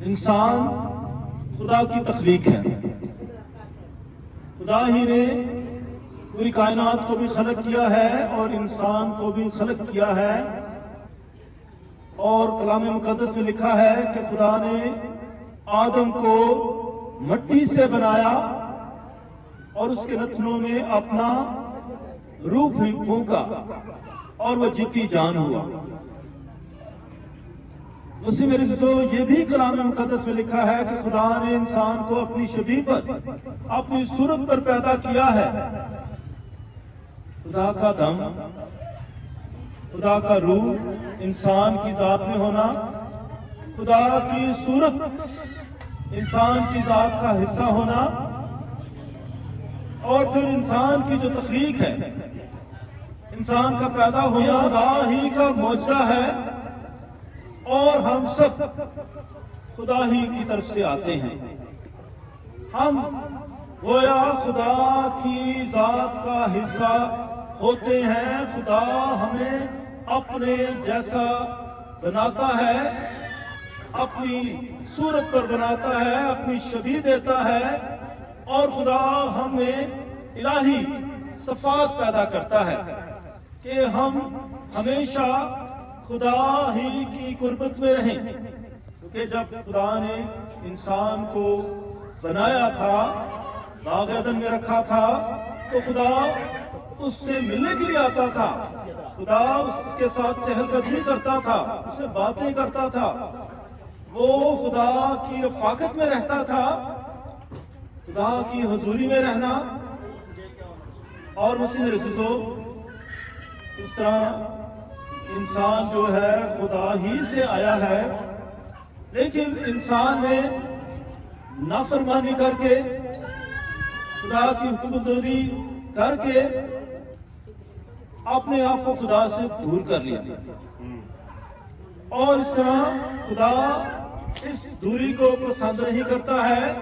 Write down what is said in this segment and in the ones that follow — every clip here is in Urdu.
انسان خدا کی تخلیق ہے. خدا ہی نے پوری کائنات کو بھی خلق کیا ہے اور انسان کو بھی خلق کیا ہے. اور کلام مقدس میں لکھا ہے کہ خدا نے آدم کو مٹی سے بنایا اور اس کے نتنوں میں اپنا روح پھونکا اور وہ جیتی جان ہوا. اسی میرے دوستو یہ بھی کلام مقدس میں لکھا ہے کہ خدا نے انسان کو اپنی شبیہ پر اپنی صورت پر پیدا کیا ہے. خدا کا دم، خدا کا روح انسان کی ذات میں ہونا، خدا کی صورت انسان کی ذات کا حصہ ہونا، اور پھر انسان کی جو تخلیق ہے، انسان کا پیدا ہونا خدا ہی کا معجزہ ہے. اور ہم سب خدا ہی کی طرف سے آتے ہیں. ہم گویا خدا کی ذات کا حصہ ہوتے ہیں. خدا ہمیں اپنے جیسا بناتا ہے، اپنی صورت پر بناتا ہے، اپنی شبیہ دیتا ہے، اور خدا ہمیں الہی صفات پیدا کرتا ہے کہ ہم ہمیشہ خدا ہی کی قربت میں رہیں. کیونکہ جب خدا نے انسان کو بنایا تھا، باغ عدن میں رکھا تھا، تو خدا اس سے ملنے کے لیے آتا تھا. خدا اس کے ساتھ چہل قدمی کرتا تھا، اس سے باتیں کرتا تھا، وہ خدا کی رفاقت میں رہتا تھا. خدا کی حضوری میں رہنا. اور مسیح رسولو اس طرح انسان جو ہے خدا ہی سے آیا ہے، لیکن انسان نے نافرمانی کر کے، خدا کی حکم دوری کر کے اپنے آپ کو خدا سے دور کر لیا. اور اس طرح خدا اس دوری کو پسند نہیں کرتا ہے.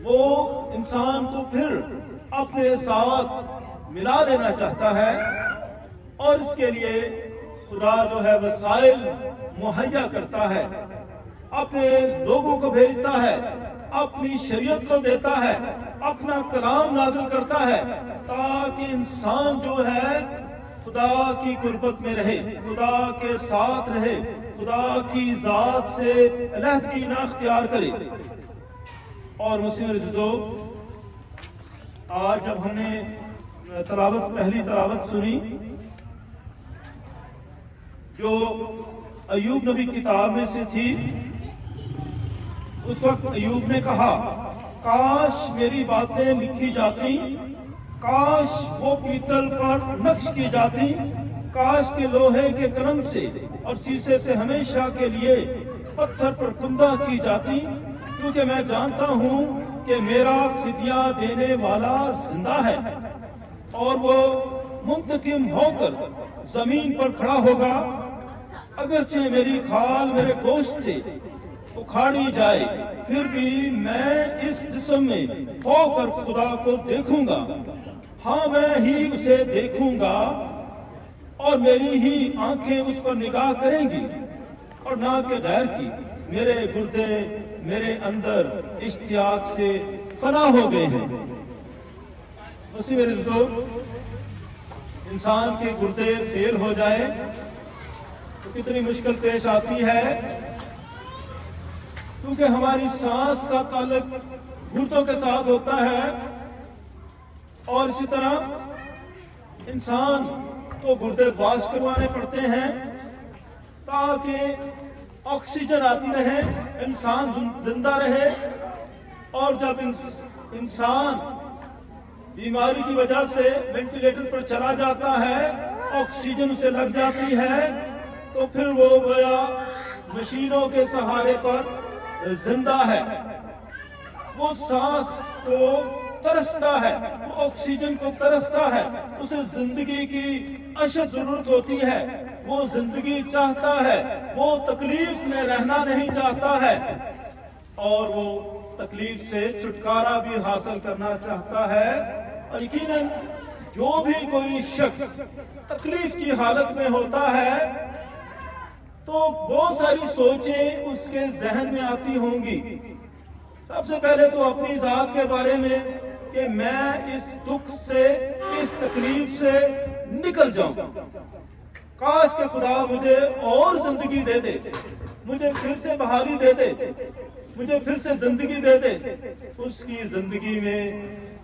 وہ انسان کو پھر اپنے ساتھ ملا لینا چاہتا ہے، اور اس کے لیے خدا جو ہے وسائل مہیا کرتا ہے، اپنے لوگوں کو بھیجتا ہے، اپنی شریعت کو دیتا ہے، اپنا کلام نازل کرتا ہے، تاکہ انسان جو ہے خدا کی قربت میں رہے، خدا کے ساتھ رہے، خدا کی ذات سے علیحدگی نہ اختیار کرے. اور مسلم عزیزو، آج جب ہم نے پہلی تلاوت سنی جو ایوب نبی کتاب میں سے تھی، اس وقت ایوب نے کہا کاش میری باتیں لکھی جاتی، کاش وہ پیتل پر نقش کی جاتی، کاش کے لوہے کے قلم سے اور سیسے سے ہمیشہ کے لیے پتھر پر کندہ کی جاتی، کیونکہ میں جانتا ہوں کہ میرا فدیہ دینے والا زندہ ہے، اور وہ منتقم ہو کر زمین پر کھڑا ہوگا. اگرچہ میری کھال میرے گوشت سے اکھاڑی جائے، پھر بھی میں اس جسم میں ہو کر خدا کو دیکھوں گا. ہاں، میں ہی اسے دیکھوں گا، اور میری ہی آنکھیں اس پر نگاہ کریں گی، اور نہ کہ غیر کی. میرے گردے میرے اندر اشتیاق سے فنا ہو گئے ہیں. اسی میرے دوستو، انسان کے گردے فیل ہو جائے تو کتنی مشکل پیش آتی ہے، کیونکہ ہماری سانس کا تعلق گردوں کے ساتھ ہوتا ہے. اور اسی طرح انسان کو گردے باز کروانے پڑتے ہیں تاکہ آکسیجن آتی رہے، انسان زندہ رہے. اور جب انسان بیماری کی وجہ سے وینٹیلیٹر پر چلا جاتا ہے، آکسیجن اسے لگ جاتی ہے، تو پھر وہ گویا مشینوں کے سہارے پر زندہ ہے. وہ سانس کو ترستا ہے، وہ آکسیجن کو ترستا ہے، اسے زندگی کی اشد ضرورت ہوتی ہے. وہ زندگی چاہتا ہے، وہ تکلیف میں رہنا نہیں چاہتا ہے، اور وہ تکلیف سے چھٹکارا بھی حاصل کرنا چاہتا ہے. اور یقیناً جو بھی کوئی شخص تکلیف کی حالت میں ہوتا ہے تو بہت ساری سوچیں اس کے ذہن میں آتی ہوں گی. سب سے پہلے تو اپنی ذات کے بارے میں کہ میں اس دکھ سے، اس تکلیف سے نکل جاؤں. کاش کہ خدا مجھے اور زندگی دے دے، مجھے پھر سے بحالی دے دے، مجھے پھر سے زندگی دے دے. اس کی زندگی میں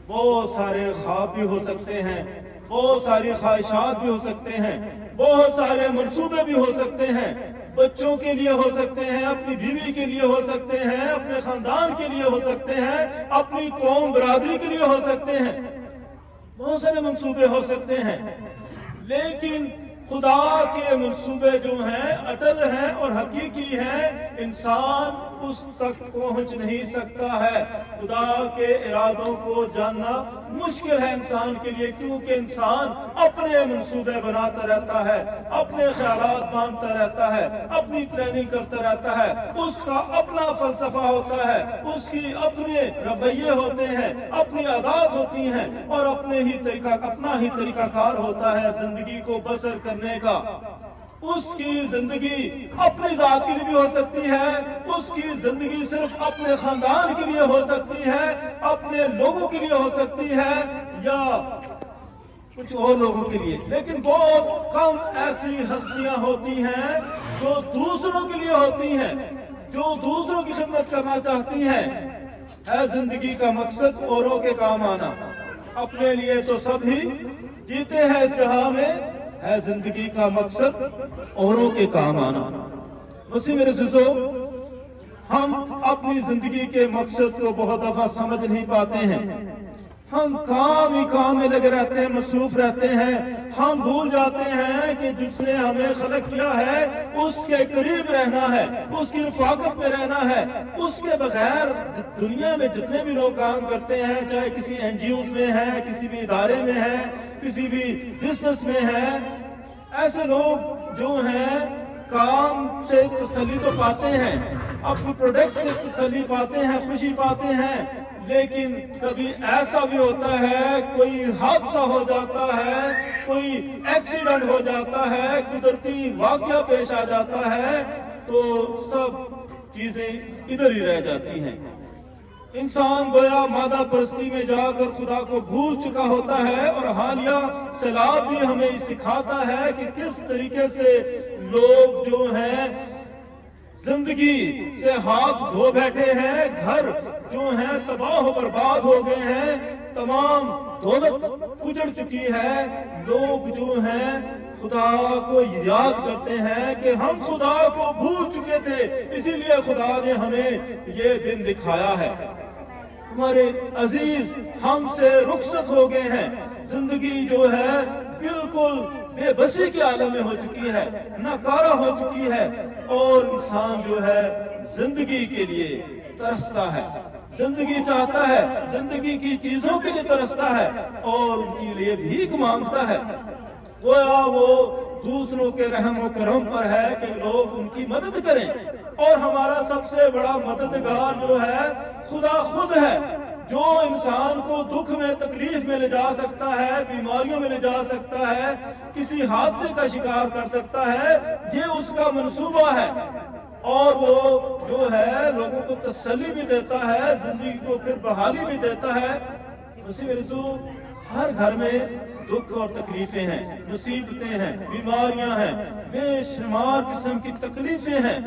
بہت سارے خواب بھی ہو سکتے ہیں، بہت ساری خواہشات بھی ہو سکتے ہیں، بہت سارے منصوبے بھی ہو سکتے ہیں. بچوں کے لیے ہو سکتے ہیں، اپنی بیوی کے لیے ہو سکتے ہیں، اپنے خاندان کے لیے ہو سکتے ہیں، اپنی قوم برادری کے لیے ہو سکتے ہیں. بہت سارے منصوبے ہو سکتے ہیں، لیکن خدا کے منصوبے جو ہیں اٹل ہیں اور حقیقی ہیں. انسان اس تک پہنچ نہیں سکتا ہے. خدا کے ارادوں کو جاننا مشکل ہے انسان کے لیے، کیونکہ انسان اپنے منصوبے بناتا رہتا ہے، اپنے خیالات مانتا رہتا ہے، اپنی پلاننگ کرتا رہتا ہے. اس کا اپنا فلسفہ ہوتا ہے، اس کی اپنے رویے ہوتے ہیں، اپنی عادات ہوتی ہیں، اور اپنا ہی طریقہ کار ہوتا ہے زندگی کو بسر کرنے کا. اس کی زندگی اپنی ذات کے لیے بھی ہو سکتی ہے، اس کی زندگی صرف اپنے خاندان کے لیے ہو سکتی ہے، اپنے لوگوں کے لیے ہو سکتی ہے، یا کچھ اور لوگوں کے لیے. لیکن بہت کم ایسی ہستیاں ہوتی ہیں جو دوسروں کے لیے ہوتی ہیں، جو دوسروں کی خدمت کرنا چاہتی ہیں. ہے زندگی کا مقصد اوروں کے کام آنا. اپنے لیے تو سب ہی جیتے ہیں اس جہاں میں، ہے زندگی کا مقصد اوروں کے کام آنا. مسیح میرے عزیزو، ہم اپنی زندگی کے مقصد کو بہت دفعہ سمجھ نہیں پاتے ہیں. ہم کام ہی کام میں لگے رہتے ہیں، مصروف رہتے ہیں. ہم بھول جاتے ہیں کہ جس نے ہمیں خلق کیا ہے اس کے قریب رہنا ہے، اس کی رفاقت میں رہنا ہے. اس کے بغیر دنیا میں جتنے بھی لوگ کام کرتے ہیں، چاہے کسی این جی اوز میں ہیں، کسی بھی ادارے میں ہیں، کسی بھی بزنس میں ہیں، ایسے لوگ جو ہیں کام سے تسلی تو پاتے ہیں، اپنی پروڈکٹ سے تسلی پاتے ہیں، خوشی پاتے ہیں. لیکن کبھی ایسا بھی ہوتا ہے، کوئی حادثہ ہو جاتا ہے، کوئی ایکسیڈنٹ ہو جاتا ہے، قدرتی واقعہ پیش آ جاتا ہے، تو سب چیزیں ادھر ہی رہ جاتی ہیں. انسان گویا مادہ پرستی میں جا کر خدا کو بھول چکا ہوتا ہے. اور حالیہ سیلاب بھی ہمیں سکھاتا ہے کہ کس طریقے سے لوگ جو ہیں زندگی سے ہاتھ دھو بیٹھے ہیں، گھر جو ہیں تباہ و برباد ہو گئے ہیں، تمام دولت اجڑ چکی ہے. لوگ جو ہیں خدا کو یاد کرتے ہیں کہ ہم خدا کو بھول چکے تھے، اسی لیے خدا نے ہمیں یہ دن دکھایا ہے. ہمارے عزیز ہم سے رخصت ہو گئے ہیں. زندگی جو ہے بالکل بے بسی کے عالم میں ہو چکی ہے، ناکارہ ہو چکی ہے، اور انسان جو ہے زندگی کے لیے ترستا ہے، زندگی چاہتا ہے، زندگی کی چیزوں کے لیے ترستا ہے، اور ان کے لیے بھیک مانگتا ہے. گویا وہ دوسروں کے رحم و کرم پر ہے کہ لوگ ان کی مدد کریں. اور ہمارا سب سے بڑا مددگار جو ہے خدا خود ہے، جو انسان کو دکھ میں، تکلیف میں لے جا سکتا ہے، بیماریوں میں لے جا سکتا ہے، کسی حادثے کا شکار کر سکتا ہے. یہ اس کا منصوبہ ہے، اور وہ جو ہے لوگوں کو تسلی بھی دیتا ہے، زندگی کو پھر بحالی بھی دیتا ہے. اسی وجہ ہر گھر میں دکھ اور تکلیفیں ہیں، مصیبتیں ہیں، بیماریاں ہیں، بے شمار قسم کی تکلیفیں ہیں.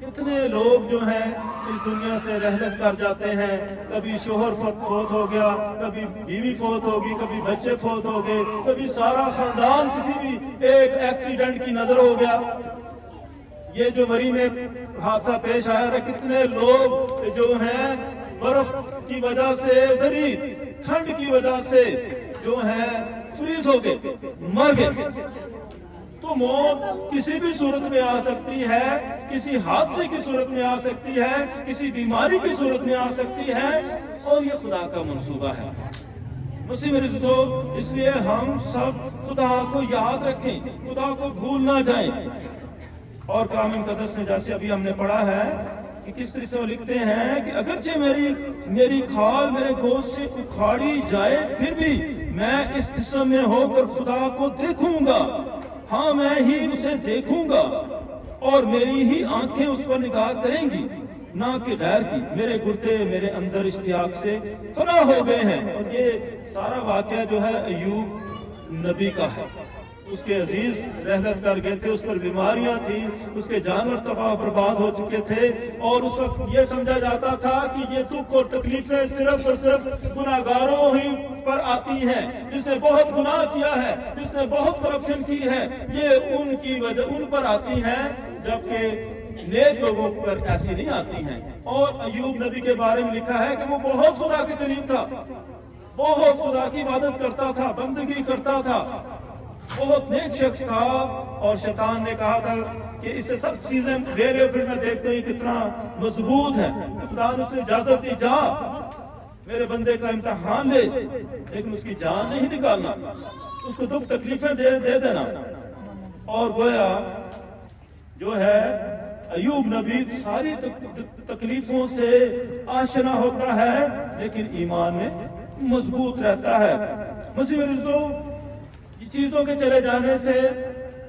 کتنے لوگ جو ہیں اس دنیا سے رحلت کر جاتے ہیں. کبھی شوہر فوت ہو گیا، کبھی بیوی فوت ہوگی، کبھی بچے فوت ہو گئے، کبھی سارا خاندان کسی بھی ایک ایکسیڈنٹ کی نظر ہو گیا. یہ جو وری میں حادثہ پیش آیا تھا، کتنے لوگ جو ہیں برف کی وجہ سے، ادھر ہی ٹھنڈ کی وجہ سے جو ہیں فریز ہو گئے، مر گئے. تو موت کسی بھی صورت میں آ سکتی ہے، کسی حادثے کی صورت میں آ سکتی ہے، کسی بیماری کی صورت میں آ سکتی ہے، اور یہ خدا کا منصوبہ ہے. مسیح میرے دوستو، اس لیے ہم سب خدا کو یاد رکھیں، خدا کو بھول نہ جائیں. اور کلام مقدس میں جیسے ابھی ہم نے پڑھا ہے کہ کس طرح سے وہ لکھتے ہیں کہ اگرچہ میری کھال میرے گوشت سے اکھاڑی جائے، پھر بھی میں اس جسم میں ہو کر خدا کو دیکھوں گا. ہاں، میں ہی اسے دیکھوں گا. اور میری ہی آنکھیں اس پر نگاہ کریں گی نہ کہ غیر کی، میرے گردے میرے اندر اشتیاق سے فنا ہو گئے ہیں۔ اور یہ سارا واقعہ جو ہے ایوب نبی کا ہے۔ اس کے عزیز رحلت کر گئے تھے، اس پر بیماریاں تھیں، اس کے جانور تباہ برباد ہو چکے تھے، اور اس وقت یہ سمجھا جاتا تھا کہ یہ دکھ اور تکلیفیں صرف اور صرف گناہگاروں ہی پر آتی ہیں۔ جس نے بہت گناہ کیا ہے، جس نے بہت کرپشن کی ہے، یہ ان کی وجہ ان پر آتی ہیں، جبکہ نیک لوگوں پر ایسی نہیں آتی ہیں۔ اور ایوب نبی کے بارے میں لکھا ہے کہ وہ بہت خدا کے قریب تھا، بہت خدا کی عبادت کرتا تھا، بندگی کرتا تھا، بہت نیک شخص تھا۔ اور شیطان نے کہا تھا کہ اس سے سب چیزیں لے رہے ہو، پھر میں دیکھتا ہوں کتنا مضبوط ہے۔ خدا نے اسے اجازت دی، جا میرے بندے کا امتحان لے، لیکن اس کی جان نہیں نکالنا، اس کو دکھ تکلیفیں دے دینا۔ اور گویا جو ہے ایوب نبی ساری تکلیفوں سے آشنا ہوتا ہے، لیکن ایمان میں مضبوط رہتا ہے۔ مسیح رسو یہ چیزوں کے چلے جانے سے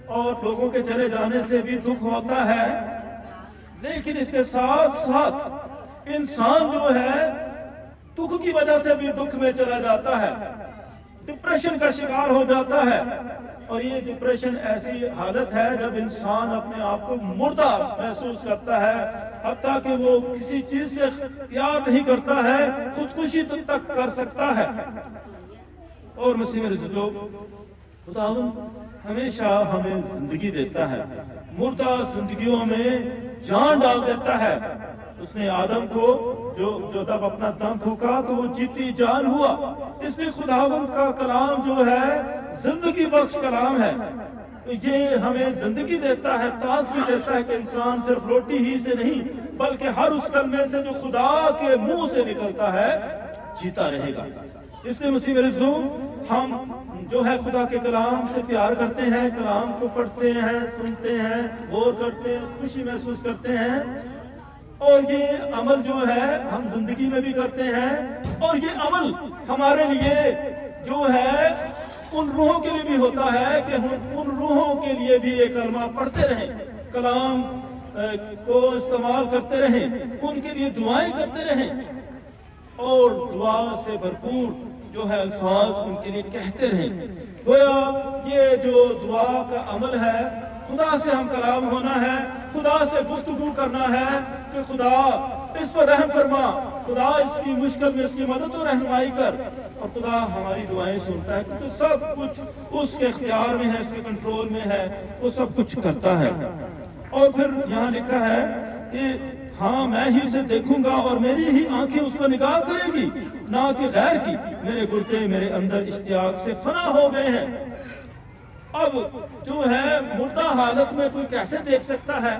اور لوگوں کے چلے جانے سے بھی دکھ ہوتا ہے، لیکن اس کے ساتھ ساتھ انسان جو ہے دکھ کی وجہ سے بھی دکھ میں چلا جاتا ہے، ڈپریشن کا شکار ہو جاتا ہے۔ اور یہ ڈپریشن ایسی حالت ہے جب انسان اپنے آپ کو مردہ محسوس کرتا ہے، حتیٰ کہ وہ کسی چیز سے پیار نہیں کرتا ہے، خودکشی تک کر سکتا ہے۔ اور مسیح رسولو خداوند ہمیشہ ہمیں زندگی دیتا ہے، مردہ زندگیوں میں جان ڈال دیتا ہے۔ اس نے آدم کو جو جب اپنا دم پھونکا تو وہ جیتی جان ہوا۔ اس میں خداوند کا کلام جو ہے زندگی بخش کلام ہے، یہ ہمیں زندگی دیتا ہے، تازگی دیتا ہے کہ انسان صرف روٹی ہی سے نہیں بلکہ ہر اس کلمے سے جو خدا کے منہ سے نکلتا ہے جیتا رہے گا۔ اس لیے مسیح رسول ہم جو ہے خدا کے کلام سے پیار کرتے ہیں، کلام کو پڑھتے ہیں، سنتے ہیں، غور کرتے ہیں، خوشی محسوس کرتے ہیں، اور یہ عمل جو ہے ہم زندگی میں بھی کرتے ہیں۔ اور یہ عمل ہمارے لیے جو ہے ان روحوں کے لیے بھی ہوتا ہے کہ ہم ان روحوں کے لیے بھی یہ کلمہ پڑھتے رہیں، کلام کو استعمال کرتے رہیں، ان کے لیے دعائیں کرتے رہیں، اور دعا سے بھرپور جو ہے الفاظ ان کے لیے کہتے رہیں۔ گویا یہ جو دعا کا عمل ہے، خدا سے ہم کلام ہونا ہے، خدا سے گفتگو کرنا ہے کہ خدا اس پر رحم فرما، خدا اس کی مشکل میں اس کی مدد و رہنمائی کر۔ اور خدا ہماری دعائیں سنتا ہے کیونکہ سب کچھ اس کے اختیار میں ہے، اس کے کنٹرول میں ہے، وہ سب کچھ کرتا ہے۔ اور پھر یہاں لکھا ہے کہ ہاں میں ہی اسے دیکھوں گا اور میری ہی آنکھیں اس پر نگاہ کریں گی نہ کہ غیر کی، میرے گردے میرے اندر اشتیاق سے فنا ہو گئے ہیں۔ اب جو ہے مردہ حالت میں کوئی کیسے دیکھ سکتا ہے؟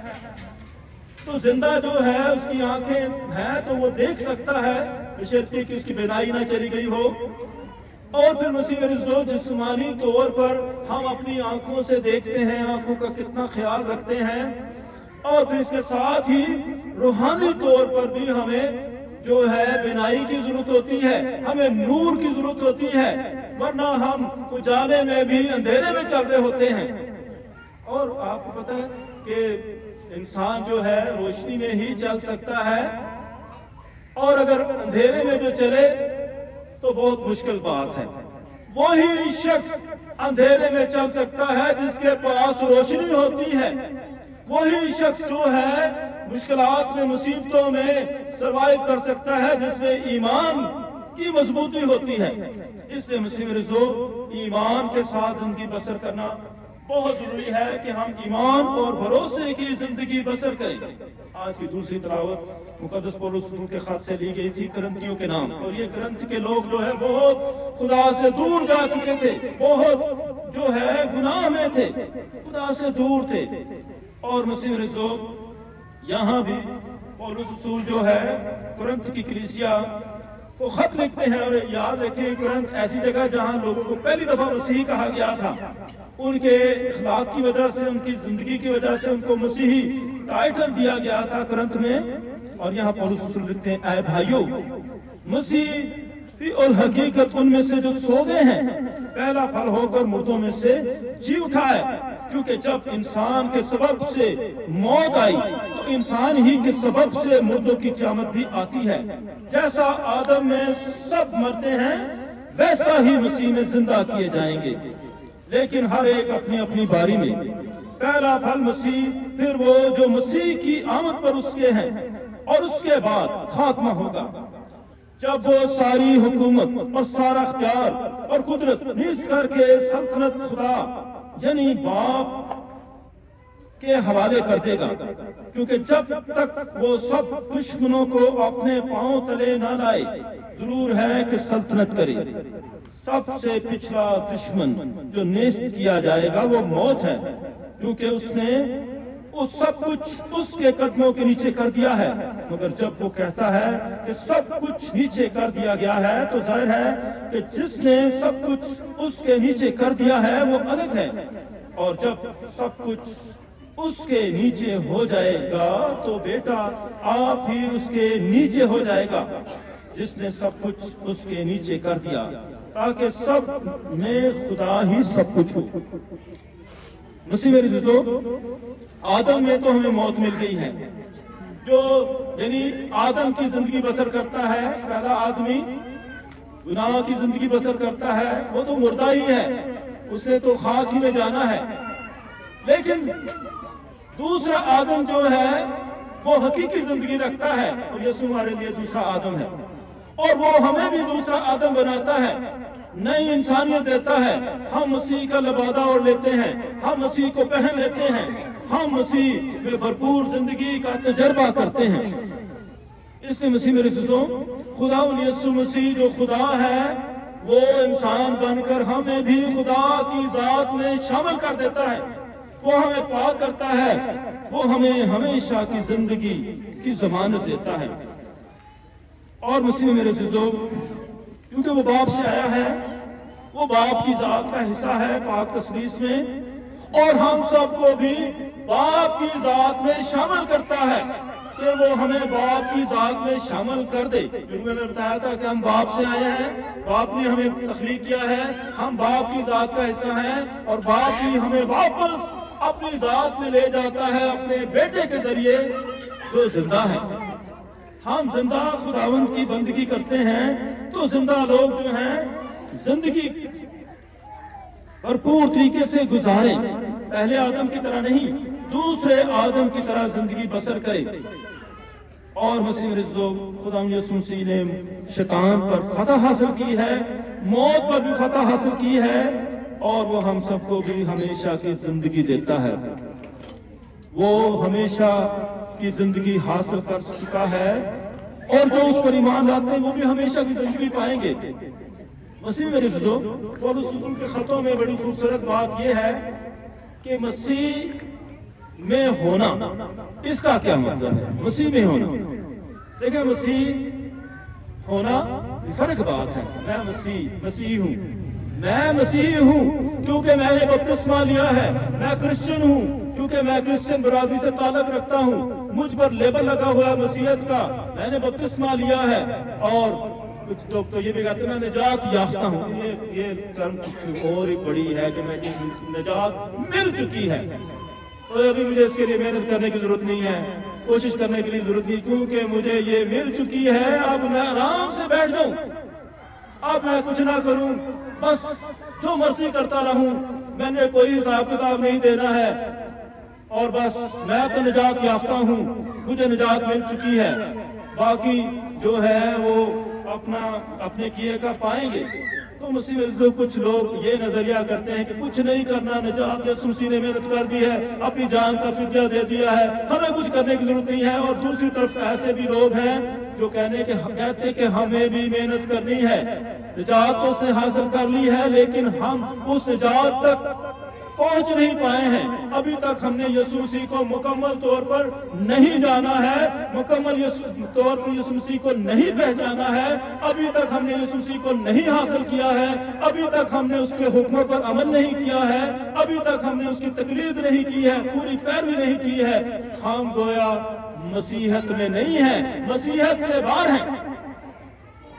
تو زندہ جو ہے اس کی آنکھیں ہیں تو وہ دیکھ سکتا ہے، بشرطیکہ کہ اس کی بینائی نہ چلی گئی ہو۔ اور پھر مسیح رسول جسمانی طور پر ہم اپنی آنکھوں سے دیکھتے ہیں، آنکھوں کا کتنا خیال رکھتے ہیں، اور پھر اس کے ساتھ ہی روحانی طور پر بھی ہمیں جو ہے بینائی کی ضرورت ہوتی ہے، ہمیں نور کی ضرورت ہوتی ہے، ورنہ ہم اجالے میں بھی اندھیرے میں چل رہے ہوتے ہیں۔ اور آپ کو پتہ ہے کہ انسان جو ہے روشنی میں ہی چل سکتا ہے، اور اگر اندھیرے میں جو چلے تو بہت مشکل بات ہے۔ وہی شخص اندھیرے میں چل سکتا ہے جس کے پاس روشنی ہوتی ہے، وہی شخص جو ہے مشکلات میں مصیبتوں میں سروائیو کر سکتا ہے جس میں ایمان کی مضبوطی ہوتی ہے۔ اس لیے مسیح رسول ایمان کے ساتھ زندگی بسر کرنا بہت ضروری ہے کہ ہم ایمان اور بھروسے کی زندگی بسر کریں۔ آج کی دوسری تلاوت مقدس پولس رسول کے خط سے لی گئی تھی کرنتھیوں کے نام، اور یہ کرنتھ کے لوگ جو ہے بہت خدا سے دور جا چکے تھے، بہت جو ہے گناہ میں تھے، خدا سے دور تھے۔ اور مسیح رسول یہاں بھی پولس رسول جو ہے کرنتھ کی کلیسیا کو خط لکھتے ہیں، اور یاد رکھیں کرنتھ ایسی جگہ جہاں لوگوں کو پہلی دفعہ مسیحی کہا گیا تھا، ان کے اخلاق کی وجہ سے، ان کی زندگی کی وجہ سے ان کو مسیحی ٹائٹل دیا گیا تھا کرنتھ میں۔ اور یہاں پولس رسول لکھتے ہیں، اے بھائیو، مسیح اور حقیقت ان میں سے جو سو گئے ہیں پہلا پھل ہو کر مردوں میں سے جی اٹھا ہے، کیونکہ جب انسان کے سبب سے موت آئی تو انسان ہی کے سبب سے مردوں کی قیامت بھی آتی ہے۔ جیسا آدم میں سب مرتے ہیں ویسا ہی مسیح میں زندہ کیے جائیں گے، لیکن ہر ایک اپنی اپنی باری میں۔ پہلا پھل مسیح، پھر وہ جو مسیح کی آمد پر اس کے ہیں، اور اس کے بعد خاتمہ ہوگا جب وہ ساری حکومت اور سارا اختیار اور قدرت نیست کر کے سلطنت خدا یعنی باپ کے حوالے کر دے گا، کیونکہ جب تک وہ سب دشمنوں کو اپنے پاؤں تلے نہ لائے ضرور ہے کہ سلطنت کرے۔ سب سے پچھلا دشمن جو نیست کیا جائے گا وہ موت ہے، کیونکہ اس نے سب کچھ اس کے قدموں کے نیچے کر دیا ہے۔ مگر جب وہ کہتا ہے کہ سب کچھ نیچے کر دیا گیا ہے تو ظاہر ہے کہ جس نے سب کچھ اس کے نیچے کر دیا ہے وہ الگ ہے، اور جب سب کچھ اس کے نیچے ہو جائے گا تو بیٹا آپ ہی اس کے نیچے ہو جائے گا، جس نے سب کچھ اس کے نیچے کر دیا، تاکہ سب میں خدا ہی سب کچھ ہو۔ مسیح میرے دوستو، آدم میں تو ہمیں موت مل گئی ہے، جو یعنی آدم کی زندگی بسر کرتا ہے، پہلا آدمی گناہ کی زندگی بسر کرتا ہے، وہ تو مردہ ہی ہے، اسے تو خاک ہی میں جانا ہے۔ لیکن دوسرا آدم جو ہے وہ حقیقی زندگی رکھتا ہے، اور یسوع ہمارے لیے دوسرا آدم ہے، اور وہ ہمیں بھی دوسرا آدم بناتا ہے، نئی انسانیت دیتا ہے۔ ہم مسیح کا لبادہ اوڑھ لیتے ہیں، ہم مسیح کو پہن لیتے ہیں، ہم مسیح میں بھرپور زندگی کا تجربہ کرتے ہیں۔ اس لیے مسیح میرے عزیزوں، خدا یسوع مسیح جو خدا ہے وہ انسان بن کر ہمیں بھی خدا کی ذات میں شامل کر دیتا ہے، وہ ہمیں پاک کرتا ہے، وہ ہمیں ہمیشہ کی زندگی کی ضمانت دیتا ہے۔ اور مسیح میرے عزیزوں، کیونکہ وہ باپ سے آیا ہے، وہ باپ کی ذات کا حصہ ہے پاک تثلیث میں، اور ہم سب کو بھی باپ کی ذات میں شامل کرتا ہے کہ وہ ہمیں باپ کی ذات میں شامل کر دے۔ کیونکہ میں نے بتایا تھا کہ ہم باپ سے آئے ہیں، باپ نے ہمیں تخلیق کیا ہے، ہم باپ کی ذات کا حصہ ہیں، اور باپ ہی ہمیں واپس اپنی ذات میں لے جاتا ہے اپنے بیٹے کے ذریعے جو زندہ ہے۔ ہم زندہ خداوند کی بندگی کرتے ہیں تو زندہ لوگ جو ہیں زندگی بھرپور طریقے سے گزاریں، پہلے آدم کی طرح نہیں، دوسرے آدم کی طرح زندگی بسر کرے۔ اور مسیح رضو خدا یسوع مسیح نے شیطان پر فتح حاصل کی ہے، موت پر بھی فتح حاصل کی ہے، اور وہ ہم سب کو بھی ہمیشہ کی زندگی دیتا ہے۔ وہ ہمیشہ کی زندگی حاصل کر چکا ہے، اور جو اس پر ایمان لاتے ہیں وہ بھی ہمیشہ کی زندگی پائیں گے۔ مسیح میرے عزیزو، پولس رسول کے خطوں میں بڑی خوبصورت بات یہ ہے کہ مسیح میں ہونا، اس کا کیا مطلب ہے؟ مسیح میں ہونا، دیکھیں مسیح ہونا فرق بات ہے۔ میں مسیح ہوں، میں مسیحی ہوں کیونکہ میں نے بپتسمہ لیا ہے، میں کرسچن ہوں کیونکہ میں کرسچن برادری سے تعلق رکھتا ہوں، مجھ پر لیبل لگا ہوا ہے مسیحیت کا، میں نے بپتسمہ لیا ہے۔ اور کچھ لوگ تو یہ بھی کہتے ہیں میں نجات یافتہ ہوں، یہ ٹرم اور ہی بڑی ہے کہ میں نجات مل چکی ہے، تو ابھی مجھے اس کے لیے محنت کرنے کی ضرورت نہیں ہے، کوشش کرنے کے لیے ضرورت نہیں، کیونکہ مجھے یہ مل چکی ہے۔ اب میں آرام سے بیٹھ جاؤں، اب میں کچھ نہ کروں، بس جو مرضی کرتا رہوں، میں نے کوئی حساب کتاب نہیں دینا ہے، اور بس میں تو نجات یافتہ ہوں، مجھے نجات مل چکی ہے، باقی جو ہے وہ اپنے کیے کا پائیں گے۔ تو مسیح میں کچھ لوگ یہ نظریہ کرتے ہیں کہ کچھ نہیں کرنا، نجات یسوع مسیح نے محنت کر دی ہے، اپنی جان کا فدیہ دے دیا ہے، ہمیں کچھ کرنے کی ضرورت نہیں ہے۔ اور دوسری طرف ایسے بھی لوگ ہیں جو کہتے ہیں کہ ہمیں بھی محنت کرنی ہے، نجات تو اس نے حاصل کر لی ہے لیکن ہم اس نجات تک پہنچ نہیں پائے ہیں، ابھی تک ہم نے یسوع مسیح کو مکمل طور پر نہیں جانا ہے، مکمل طور پر یسوع مسیح کو نہیں پہچانا ہے، ابھی تک ہم نے یسوع مسیح کو نہیں حاصل کیا ہے، ابھی تک ہم نے اس کے حکموں پر عمل نہیں کیا ہے، ابھی تک ہم نے اس کی تقلید نہیں کی ہے، پوری پیروی نہیں کی ہے، ہم گویا مسیحیت میں نہیں ہیں، مسیحیت سے باہر ہیں۔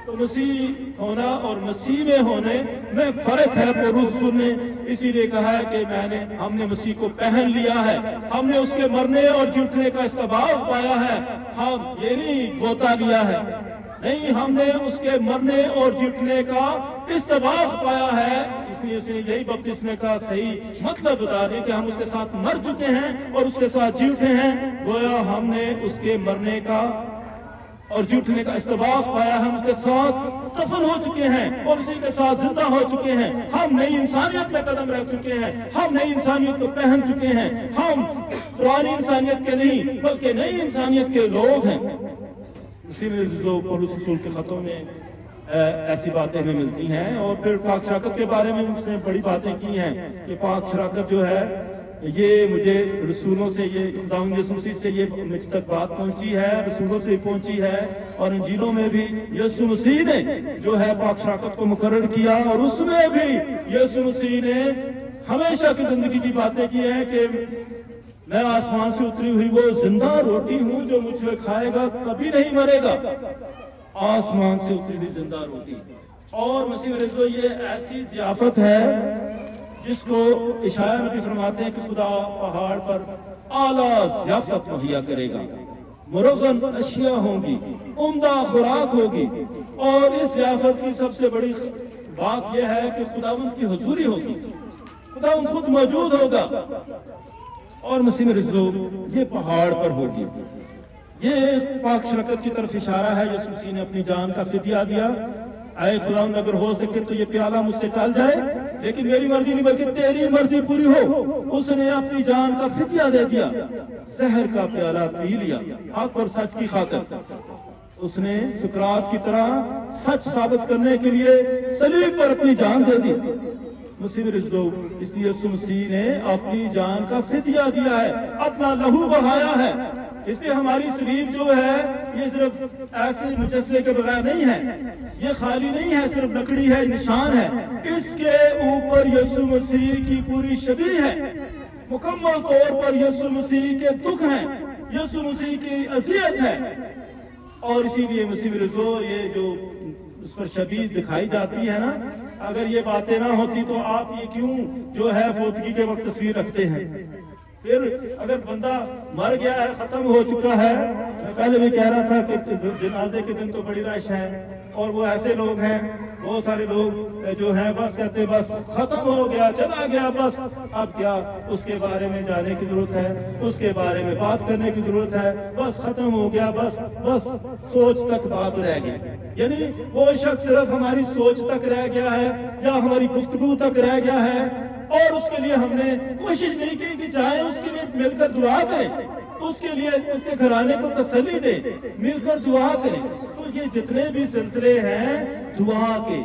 تو مسیح ہونا اور مسیح میں ہونے میں فرق ہے۔ پولس رسول نے اسی لیے کہا ہے کہ ہم نے مسیح کو پہن لیا ہے، ہم نے اس کے مرنے اور جھٹنے کا استباق پایا ہے۔ ہم یہ نہیں غوطہ لیا ہے، نہیں، ہم نے اس کے مرنے اور جھٹنے کا استباق پایا ہے۔ اس لیے اس نے یہی بپتسمے کا صحیح مطلب بتا دیا کہ ہم اس کے ساتھ مر چکے ہیں اور اس کے ساتھ جی اٹھے ہیں۔ گویا ہم نے اس کے مرنے کا اور جی اٹھنے کا استباق پایا، ہم اس کے ساتھ دفن ہو چکے ہیں اور اسی کے ساتھ زندہ ہو چکے ہیں۔ ہم نئی انسانیت میں قدم رکھ چکے ہیں، ہم نئی انسانیت کو پہن چکے ہیں۔ ہم پرانی انسانیت کے نہیں بلکہ نئی انسانیت کے لوگ ہیں۔ اسی لیے جو پولس رسول کے خطوں میں ایسی باتیں ہمیں ملتی ہیں۔ اور پھر پاک شراکت کے بارے میں اس نے بڑی باتیں کی ہیں کہ پاک شراکت جو ہے یہ مجھے رسولوں سے، یہ خداوند یسوع مسیح سے یہ مجھ تک بات پہنچی ہے، رسولوں سے پہنچی ہے، اور انجیلوں میں بھی یسوع مسیح نے جو ہے پاک شراکت کو مقرر کیا، اور اس میں بھی یسوع مسیح نے ہمیشہ کی زندگی کی باتیں کی ہیں کہ میں آسمان سے اتری ہوئی وہ زندہ روٹی ہوں، جو مجھ سے کھائے گا کبھی نہیں مرے گا۔ آسمان سے اتری ہوئی زندہ روٹی، اور مسیح رسول یہ ایسی ضیافت ہے جس کو اشعیاء نبی فرماتے ہیں کہ خدا پہاڑ پر اعلیٰ ضیافت مہیا کرے گا، مرغن اشیاء ہوں گی، عمدہ خوراک ہوگی، اور اس ضیافت کی سب سے بڑی بات یہ ہے کہ خداوند کی حضوری ہوگی، خداوند خود موجود ہوگا، اور مسیح رسول یہ پہاڑ پر ہوگی۔ یہ پاک شراکت کی طرف اشارہ ہے۔ یسوع مسیح نے اپنی جان کا فدیہ دیا، اے خداوند اگر ہو سکے تو یہ پیالہ مجھ سے ٹل جائے، لیکن میری مرضی نہیں بلکہ تیری مرضی پوری ہو۔ اس نے اپنی جان کا فدیہ دے دیا، زہر کا پیالہ پی لیا حق اور سچ کی خاطر۔ اس نے سقراط کی طرح سچ ثابت کرنے کے لیے صلیب پر اپنی جان دے دی۔ مسیح رسول اس لیے یسوع مسیح نے اپنی جان کا فدیہ دیا ہے، اپنا لہو بہایا ہے۔ اس لیے ہماری صلیب جو ہے یہ صرف ایسے مجسمے کے بغیر نہیں ہے، یہ خالی نہیں ہے، صرف لکڑی ہے، نشان ہے۔ اس کے اوپر یسوع مسیح کی پوری شبیہ ہے، مکمل طور پر یسوع مسیح کے دکھ ہیں، یسوع مسیح کی اذیت ہے، اور اسی لیے مسیح رسول یہ جو اس پر شبیہ دکھائی جاتی ہے نا، اگر یہ باتیں نہ ہوتی تو آپ یہ کیوں جو ہے فوتگی کے وقت تصویر رکھتے ہیں؟ پھر اگر بندہ مر گیا ہے، ختم ہو چکا ہے، میں پہلے بھی کہہ رہا تھا کہ جنازے کے دن تو بڑی رش ہے، اور وہ ایسے لوگ ہیں، بہت سارے لوگ جو ہیں بس کہتے ہیں بس ختم ہو گیا، چلا گیا، بس اب کیا اس کے بارے میں جانے کی ضرورت ہے، اس کے بارے میں بات کرنے کی ضرورت ہے، بس ختم ہو گیا، بس سوچ تک بات رہ گئی۔ یعنی وہ شخص صرف ہماری سوچ تک رہ گیا ہے یا ہماری گفتگو تک رہ گیا ہے، اور اس کے لیے ہم نے کوشش نہیں کی کہ جائیں اس کے لیے مل کر دعا کریں، اس کے لیے اس کے گھرانے کو تسلی دیں، مل کر دعا کریں۔ تو یہ جتنے بھی سلسلے ہیں دعا کے،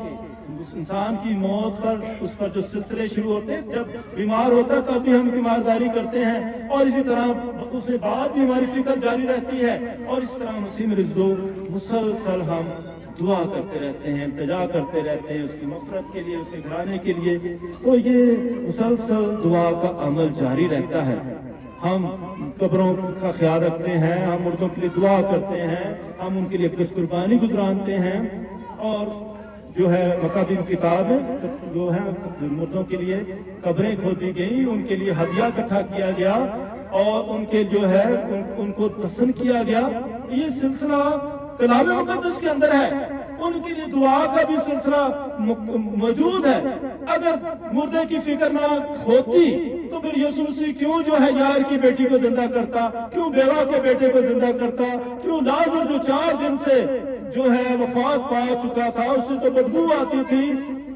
انسان کی موت پر اس پر جو سلسلے شروع ہوتے ہیں، جب بیمار ہوتا ہے تب بھی ہم بیمارداری کرتے ہیں، اور اسی طرح اس کے بعد بھی ہماری فکر جاری رہتی ہے، اور اس طرح مسیح رسول مسلسل ہم دعا کرتے رہتے ہیں، التجا کرتے رہتے ہیں اس کی مغفرت کے لیے، اس کے گھرانے کے لیے۔ تو یہ مسلسل دعا کا عمل جاری رہتا ہے۔ ہم قبروں کا خیال رکھتے ہیں، ہم مردوں کے لیے دعا کرتے ہیں، ہم ان کے لیے کچھ قربانی گزرانتے ہیں، اور جو ہے مقابل کتاب جو ہے مردوں کے لیے قبریں کھودی گئیں، ان کے لیے ہدیہ اکٹھا کیا گیا، اور ان کے جو ہے ان کو دفن کیا گیا۔ یہ سلسلہ کلام مقدس کے اندر ہے، ان کے لیے دعا کا بھی سلسلہ موجود ہے۔ اگر مردے کی فکر نہ ہوتی تو پھر یسوع مسیح کیوں جو ہے یار کی بیٹی کو زندہ کرتا، کیوں بیوہ کے بیٹے کو زندہ کرتا، کیوں لازر جو 4 دن سے جو ہے وفات پا چکا تھا، اس سے تو بدبو آتی تھی،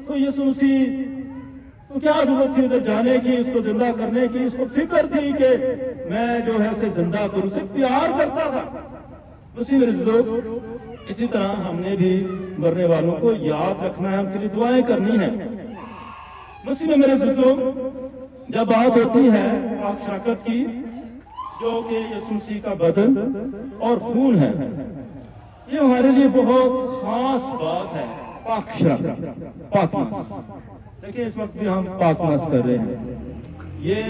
تو یسوع مسیح تو کیا ضرورت تھی ادھر جانے کی، اس کو زندہ کرنے کی؟ اس کو فکر تھی کہ میں جو ہے اسے زندہ کروں، اسے پیار کرتا تھا۔ اسی رسول اسی طرح ہم نے بھی مرنے والوں کو یاد رکھنا ہے، ان کے لیے دعائیں کرنی ہیں۔ مسیح میں میرے رسول جب بات ہوتی ہے پاک شراکت کی، جو کہ یسوع مسیح کا بدن اور خون ہے، یہ ہمارے لیے بہت خاص بات ہے۔ پاک شراکت، پاک ماس، دیکھیں اس وقت بھی ہم پاک ماس کر رہے ہیں۔ یہ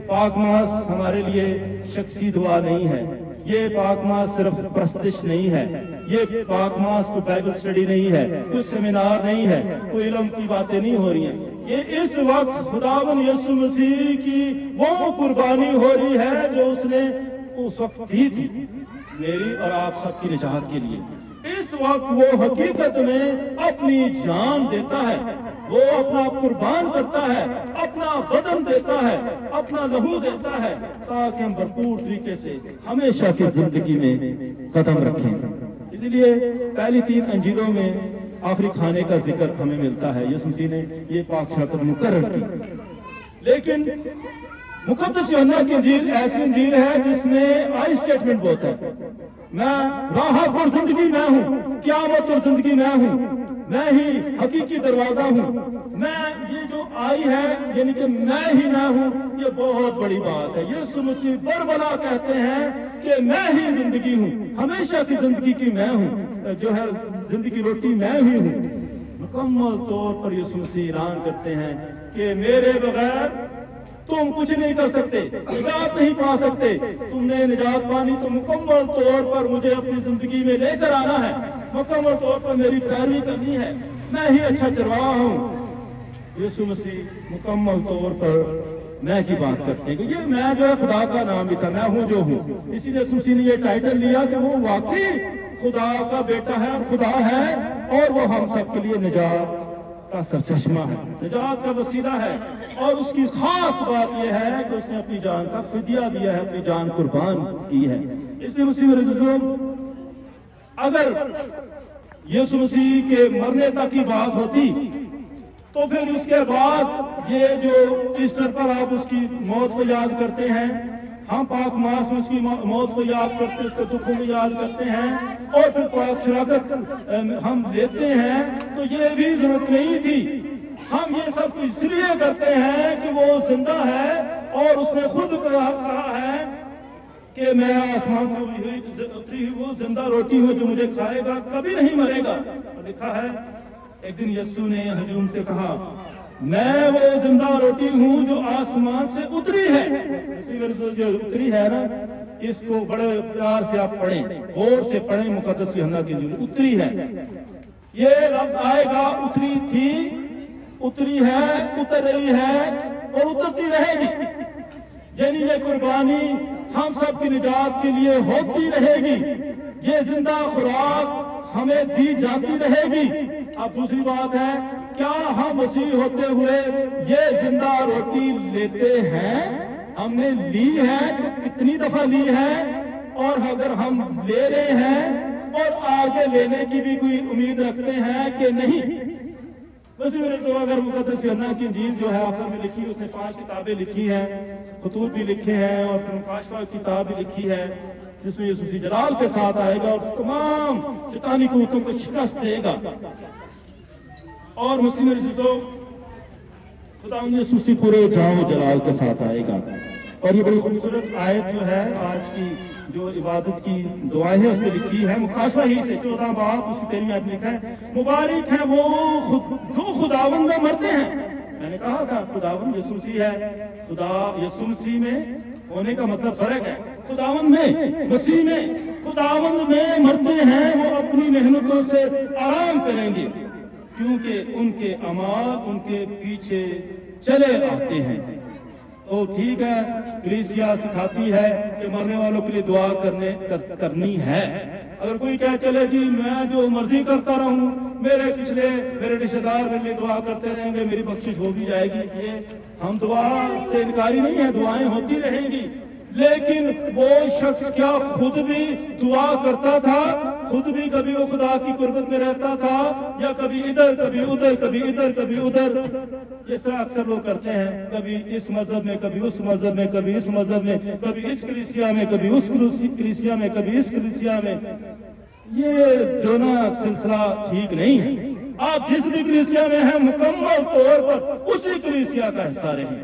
پاک ماس ہمارے لیے شخصی دعا نہیں ہے، یہ پاک ماس صرف پرستش نہیں ہے، یہ پاک ماس کوئی بائبل اسٹڈی نہیں ہے، کوئی سیمینار نہیں ہے، کوئی علم کی باتیں نہیں ہو رہی ہیں، یہ اس وقت خداوند یسوع مسیح کی وہ قربانی ہو رہی ہے جو اس نے اس وقت دی تھی میری اور آپ سب کی نجات کے لیے۔ اس وقت وہ حقیقت میں اپنی جان دیتا ہے، وہ اپنا قربان کرتا ہے، اپنا بدن دیتا ہے، اپنا لہو دیتا ہے، تاکہ ہم بھرپور طریقے سے ہمیشہ کی زندگی میں قدم رکھیں۔ اس لیے پہلی 3 انجیلوں میں آخری کھانے کا ذکر ہمیں ملتا ہے، یسوع مسیح نے یہ پاک شرکت مقرر کی۔ لیکن مقدس یوحنا کی انجیل ایسی انجیل ہے جس میں آئی سٹیٹمنٹ بہت ہے، میں راہ اور زندگی میں ہوں، قیامت اور زندگی میں ہوں، میں ہی حقیقی دروازہ ہوں۔ میں یہ جو آئی ہے یعنی کہ میں ہی میں ہوں، یہ بہت بڑی بات ہے۔ یسوع مسیح بربلا کہتے ہیں کہ میں ہی زندگی ہوں، ہمیشہ کی زندگی کی میں ہوں، جو ہے زندگی کی روٹی میں ہی ہوں۔ مکمل طور پر یسوع مسیح اعلان کرتے ہیں کہ میرے بغیر تم کچھ نہیں کر سکتے، نجات نہیں پا سکتے۔ تم نے نجات پانی تو مکمل طور پر مجھے اپنی زندگی میں لے کر آنا ہے، مکمل طور پر میری پیروی کرنی ہے، میں ہی اچھا چرواہا ہوں۔ یسوع مسیح مکمل طور پر میں کی بات کرتے ہیں کہ یہ میں جو ہے خدا کا نام بھی تھا، میں ہوں جو ہوں۔ اسی لیے یسوع مسیح نے یہ ٹائٹل لیا کہ وہ واقعی خدا کا بیٹا ہے اور خدا ہے، اور وہ ہم سب کے لیے نجات کا سرچشمہ ہے، نجات کا وسیلہ ہے۔ اور اس کی خاص بات یہ ہے کہ اس نے اپنی جان کا فدیہ دیا ہے، اپنی جان قربان کی ہے۔ اس لیے مسیح میرے عزیزو، اگر یسوع مسیح کے مرنے تک کی بات ہوتی تو پھر اس کے بعد یہ جو ایسٹر پر آپ اس کی موت کو یاد کرتے ہیں، ہم پاک ماس میں اس کی موت کو یاد کرتے ہیں، اس کے دکھوں میں یاد کرتے ہیں، اور پھر پاک شراکت ہم لیتے ہیں، تو یہ بھی ضرورت نہیں تھی۔ ہم یہ سب کچھ اس لیے کرتے ہیں کہ وہ زندہ ہے، اور اس نے خود کہا ہے کہ میں آسمان سے اتری ہوئی وہ زندہ روٹی ہوں، جو مجھے کھائے گا کبھی نہیں مرے گا۔ لکھا ہے ایک دن یسوع نے ہجوم سے کہا، میں وہ زندہ روٹی ہوں جو آسمان سے اتری ہے۔ جو اتری ہے نا، اس کو بڑے پیار سے آپ پڑھیں، غور سے پڑھیں، مقدس یوحنا کی انجیل اتری ہے۔ یہ لفظ آئے گا، اتری تھی، اتری ہے، اتر رہی ہے اور اترتی رہے گی، یعنی یہ قربانی ہم سب کی نجات کے لیے ہوتی رہے گی، یہ زندہ خوراک ہمیں دی جاتی رہے گی۔ اب دوسری بات ہے، کیا ہم مسیح ہوتے ہوئے یہ زندہ روٹی لیتے ہیں؟ ہم نے لی ہے تو کتنی دفعہ لی ہے، اور اگر ہم لے رہے ہیں اور آگے لینے کی بھی کوئی امید رکھتے ہیں کہ نہیں؟ ویسے میرے تو اگر مقدس یوحنا کی انجیل جو ہے آخر میں لکھی، اس نے 5 کتابیں لکھی ہیں، خطوط بھی لکھے ہیں، اور پھر مکاشفہ کی کتاب بھی لکھی ہے، جس میں یسوع جلال کے ساتھ آئے گا اور تمام شیطانی قوتوں کو شکست دے گا۔ اور مسیح میرے عزیزو، خداوند یسوع پورے جلال و جلال کے ساتھ آئے گا۔ اور یہ بڑی خوبصورت آیت جو ہے آج کی جو عبادت کی دعائیں ہیں اس میں لکھی ہے، مکاشفہ ہی سے 14 باب اس کی 13ویں آیت میں لکھا ہے، مبارک ہیں وہ جو خداوند میں مرتے ہیں۔ میں نے کہا تھا خداوند یسوع مسیح ہے، خدا یسوع مسیح میں ہونے کا مطلب فرق ہے، خداوند میں، مسیح میں، خداوند میں مرتے ہیں، وہ اپنی محنتوں سے آرام کریں گے، کیونکہ ان کے اعمال ان کے پیچھے چلے آتے ہیں۔ تو ٹھیک ہے، کلیسیا سکھاتی ہے کہ مرنے والوں کے لیے دعا کرنی ہے۔ اگر کوئی کہہ چلے جی میں جو مرضی کرتا رہوں، میرے رشتہ دار میرے لیے دعا کرتے رہیں گے، میری بخشش ہو بھی جائے گی، یہ ہم دعا سے انکاری نہیں ہے، دعائیں ہوتی رہیں گی، لیکن وہ شخص کیا خود بھی دعا کرتا تھا؟ خود بھی کبھی وہ خدا کی قربت میں رہتا تھا، یا کبھی ادھر کبھی ادھر، کبھی ادھر کبھی ادھر؟ اس طرح اکثر لوگ کرتے ہیں، کبھی اس مذہب میں، کبھی اس مذہب میں، کبھی اس مذہب میں، کبھی اس کلیسیا میں، کبھی اس کلیسیا میں، کبھی اس کلیسیا میں۔ یہ جو نا سلسلہ ٹھیک نہیں ہے۔ آپ جس بھی کلیسیا میں ہیں مکمل طور پر اسی کلیسیا کا حصہ رہیں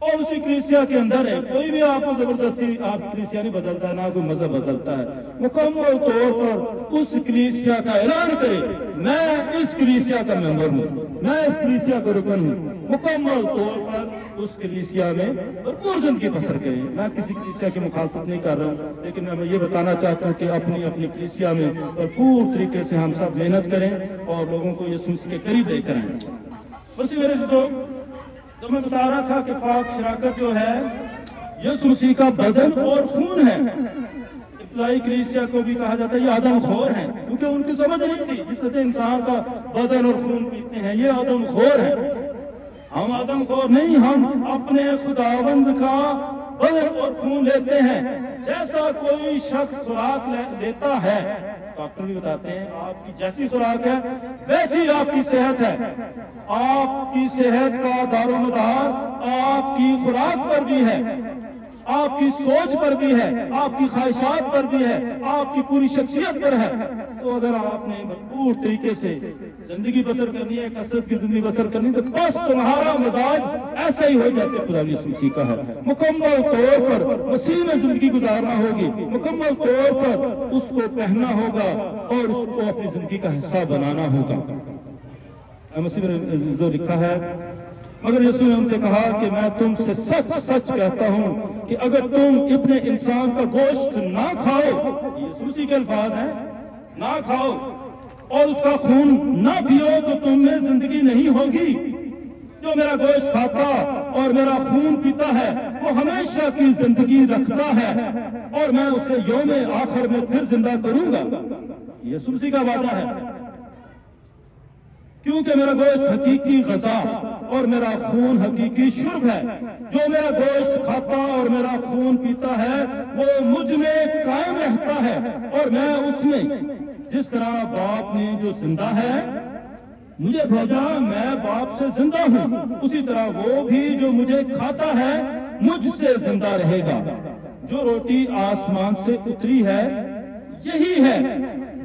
اور اسی کلیسیا کے اندر ہے، کوئی بھی آپ کو زبردستی آپ کلیسیا نہیں بدلتا ہے، نہ کوئی مذہب بدلتا ہے۔ مکمل طور پر اس کلیسیا کا اعلان کرے، میں اس کلیسیا کا ممبر ہوں، میں اس کلیسیا کا رکن ہوں، مکمل طور پر اس کلیسیا میں بھرپور زندگی بسر کریں. میں کسی کلیسیا کی مخالفت نہیں کر رہا ہوں، لیکن میں یہ بتانا چاہتا ہوں کہ اپنی اپنی کلیسیا میں بھرپور طریقے سے ہم سب محنت کریں اور لوگوں کو یسوع مسیح کے قریب لے کر آئیں. بس میرے جو میں بتا رہا تھا کہ پاک شراکت جو ہے یسوع مسیح کا بدن اور خون ہے. ابتدائی کلیسیا کو بھی کہا جاتا ہے یہ آدم خور ہیں، کیونکہ ان کی سمجھ نہیں تھی جس سے انسان کا بدن اور خون پیتے ہیں. یہ آدم خور ہے. ہم آدم خور نہیں، ہم اپنے خداوند کا بدن اور خون لیتے ہیں. جیسا کوئی شخص خوراک لیتا ہے، ڈاکٹر بھی بتاتے ہیں آپ کی جیسی خوراک ہے ویسی آپ کی صحت ہے. آپ کی صحت کا دار و مدار آپ کی خوراک پر بھی ہے، آپ کی سوچ پر بھی ہے، آپ کی خواہشات پر بھی ہے، آپ کی پوری شخصیت پر ہے. تو اگر آپ نے بھرپور طریقے سے زندگی بسر کرنی ہے، کثرت کی زندگی بسر کرنی ہے، تو بس تمہارا مزاج ایسا ہی ہو جیسے خدا یسوع مسیح کا ہے. مکمل طور پر مسیح میں زندگی گزارنا ہوگی، مکمل طور پر اس کو پہننا ہوگا اور اس کو اپنی زندگی کا حصہ بنانا ہوگا. مسیح نے جو لکھا ہے، مگر یسوع نے ان سے کہا کہ میں تم سے سچ سچ کہتا ہوں کہ اگر تم ابن انسان کا گوشت نہ کھاؤ، یسوع مسیح کے الفاظ ہیں، نہ کھاؤ اور اس کا خون نہ پیو تو تم میں زندگی نہیں ہوگی. جو میرا گوشت کھاتا اور میرا خون پیتا ہے وہ ہمیشہ کی زندگی رکھتا ہے اور میں اسے یوم آخر میں پھر زندہ کروں گا. یسوع مسیح کا وعدہ ہے، کیونکہ میرا گوشت حقیقی غذا اور میرا خون حقیقی شرب ہے. جو میرا گوشت کھاتا اور میرا خون پیتا ہے وہ مجھ میں قائم رہتا ہے اور میں اس میں. جس طرح باپ نے جو زندہ ہے مجھے بھیجا، میں باپ سے زندہ ہوں، اسی طرح وہ بھی جو مجھے کھاتا ہے مجھ سے زندہ رہے گا. جو روٹی آسمان سے اتری ہے یہی ہے،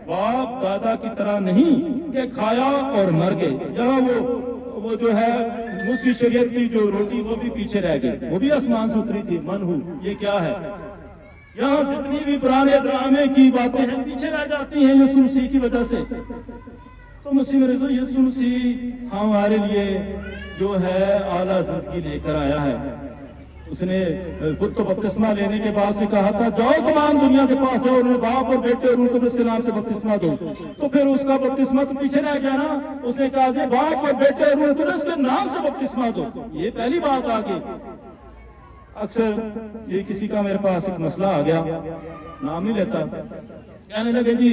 باپ دادا کی طرح نہیں کہ کھایا اور مر گئے. یہاں وہ جو ہے موسیٰ شریعت کی جو روٹی وہ بھی پیچھے رہ گئی، وہ بھی آسمان سے اتری تھی. من ہوں یہ کیا ہے؟ یہاں جتنی بھی پرانے ڈرامے کی باتیں ہیں پیچھے رہ جاتی ہیں یسوع مسیح کی وجہ سے. تو مسیح میرے دوست، یسوع مسیح ہمارے لیے جو ہے اعلیٰ زندگی لے کر آیا ہے. اس نے خود تو بپتسمہ لینے کے بعد سے کہا تھا جاؤ تمام دنیا کے پاس جاؤ، انہیں باپ اور بیٹے اور روح القدس کے نام سے بپتسمہ دو. تو پھر اس کا بپتسمہ تو پیچھے رہ گیا نا. اس نے کہا باپ اور بیٹے اور روح القدس کے نام سے بپتسمہ دو. یہ پہلی بات آ گئی. اکثر یہ کسی کا میرے پاس ایک مسئلہ آ گیا، نام نہیں لیتا، کہنے لگے جی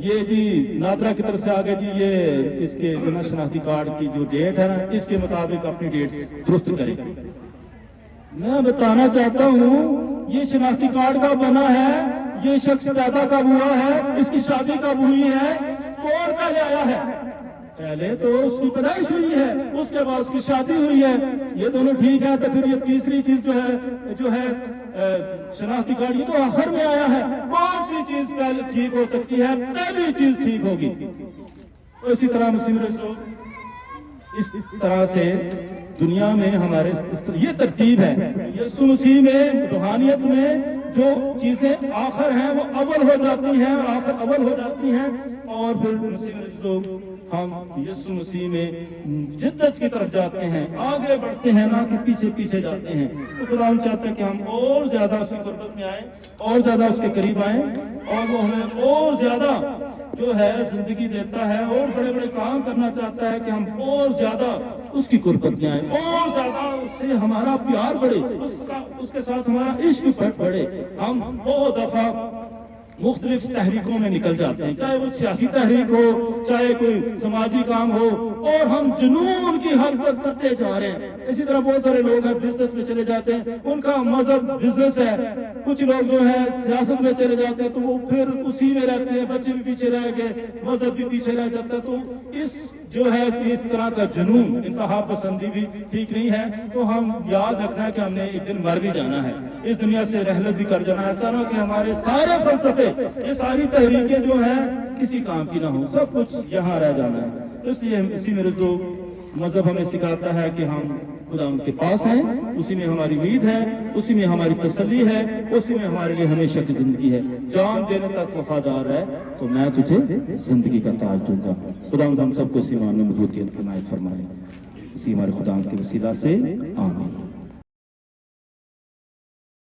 یہ جی نادرا کی طرف سے آگے جی یہ اس کے شناختی کارڈ کی جو ڈیٹ ہے نا اس کے مطابق اپنی ڈیٹ درست کرے. میں بتانا چاہتا ہوں یہ شناختی کارڈ کب بنا ہے، یہ شخص پیدا کب ہوا ہے، اس کی شادی کب ہوئی ہے، کون پہلے آیا ہے؟ پہلے تو اس کی پیدائش ہوئی ہے، اس کے بعد اس کی شادی ہوئی ہے. یہ دونوں ٹھیک ہے، تو پھر یہ تیسری چیز جو ہے شناختی کارڈ یہ تو آخر میں آیا ہے. کون سی چیز پہلے ٹھیک ہو سکتی ہے؟ پہلی چیز ٹھیک ہوگی. اسی طرح اس طرح سے دنیا میں ہمارے یہ ترتیب ہے. یسوع مسیح میں روحانیت میں جو چیزیں آخر ہیں وہ اول ہو جاتی ہیں اور آخر اول ہو جاتی ہیں، اور پھر ہم یسوع مسیح میں جدت کی طرف جاتے ہیں، آگے بڑھتے ہیں، نہ کہ پیچھے پیچھے جاتے ہیں. تو خدا ہم چاہتے ہیں کہ ہم اور زیادہ اس کی قربت میں آئیں، اور زیادہ اس کے قریب آئیں، اور وہ ہمیں اور زیادہ جو ہے زندگی دیتا ہے اور بڑے بڑے کام کرنا چاہتا ہے کہ ہم اور زیادہ اس کی قربت میں آئیں، اور زیادہ اس سے ہمارا پیار بڑھے، اس کے ساتھ ہمارا عشق بڑھے. ہم بہت دفعہ مختلف تحریکوں میں نکل جاتے ہیں، چاہے وہ سیاسی تحریک ہو، چاہے کوئی سماجی کام ہو، اور ہم جنون کی حد تک کرتے جا رہے ہیں. اسی طرح بہت سارے لوگ ہیں بزنس میں چلے جاتے ہیں، ان کا مذہب بزنس ہے. کچھ لوگ جو ہیں سیاست میں چلے جاتے ہیں تو وہ پھر اسی میں رہتے ہیں، بچے بھی پیچھے رہ گئے، مذہب بھی پیچھے رہ جاتا ہے. تو اس طرح کا جنون، انتہا پسندی بھی ٹھیک نہیں ہے. تو ہم یاد رکھنا ہے کہ ہم نے ایک دن مر بھی جانا ہے، اس دنیا سے رحلت بھی کر جانا ہے. ایسا نہ کہ ہمارے سارے فلسفے، یہ ساری تحریکیں جو ہیں کسی کام کی نہ ہوں، سب کچھ یہاں رہ جانا ہے. اس لیے اسی میں جو مذہب ہمیں سکھاتا ہے کہ ہم خدا ان کے پاس ہیں، اسی میں ہماری امید ہے، اسی میں ہماری تسلی ہے، اسی میں ہمارے لیے ہمیشہ کی زندگی ہے. جان دینے تک وفادار ہے تو میں تجھے زندگی کا تاج دوں گا. خدا ہم سب کو اسی ایمان میں مضبوطیت عنایت فرمائے. اسی ہمارے خدا کے وسیلہ سے آمین۔